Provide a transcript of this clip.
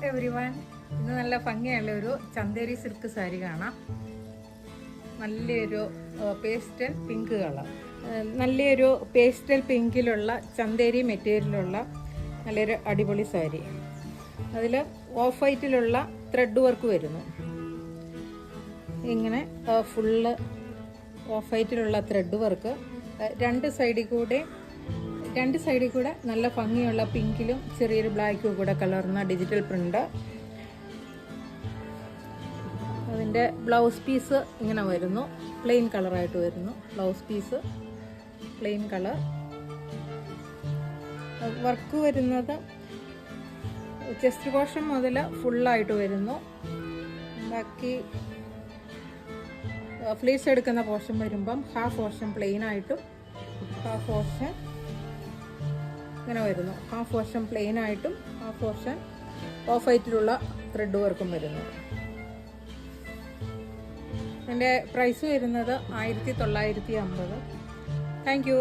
Everyone, ഇന്ന് നല്ല ഭംഗിയുള്ള ഒരു ചന്തേരി സിൽക്ക് സാരി കാണാം. നല്ലൊരു പേസ്റ്റൽ പിങ്ക് കളർ, നല്ലൊരു പേസ്റ്റൽ പിങ്കിലുള്ള ചന്തേരി മെറ്റീരിയലുള്ള നല്ലൊരു അടിപൊളി സാരി. അതിൽ ഓഫ് വൈറ്റിലുള്ള ത്രെഡ് വർക്ക് വരുന്നു. ഇങ്ങനെ ഫുള്ള് ഓഫ് വൈറ്റിലുള്ള ത്രെഡ് വർക്ക്, രണ്ട് സൈഡിൽ കൂടെ നല്ല ഭംഗിയുള്ള പിങ്കിലും ചെറിയൊരു ബ്ലാക്കും കൂടെ കലർന്ന ഡിജിറ്റൽ പ്രിന്റ്. അതിൻ്റെ ബ്ലൗസ് പീസ് ഇങ്ങനെ വരുന്നു, പ്ലെയിൻ കളറായിട്ട് വരുന്നു. Blouse piece plain colour. Work വരുന്നത് ചെസ്റ്റ് പോർഷൻ മുതൽ ഫുള്ളായിട്ട് വരുന്നു. ബാക്കി ഫ്ലീസ് എടുക്കുന്ന പോർഷൻ വരുമ്പം ഹാഫ് പോർഷൻ പ്ലെയിൻ ആയിട്ടും ഹാഫ് പോർഷൻ ഇങ്ങനെ വരുന്നു. ഹാഫ് പോർഷൻ പ്ലെയിൻ ആയിട്ടും ഹാഫ് പോർഷൻ ഓഫ് വൈറ്റിലുള്ള ത്രെഡ് വർക്കും വരുന്നു. എൻ്റെ പ്രൈസ് വരുന്നത് 1950. Thank U.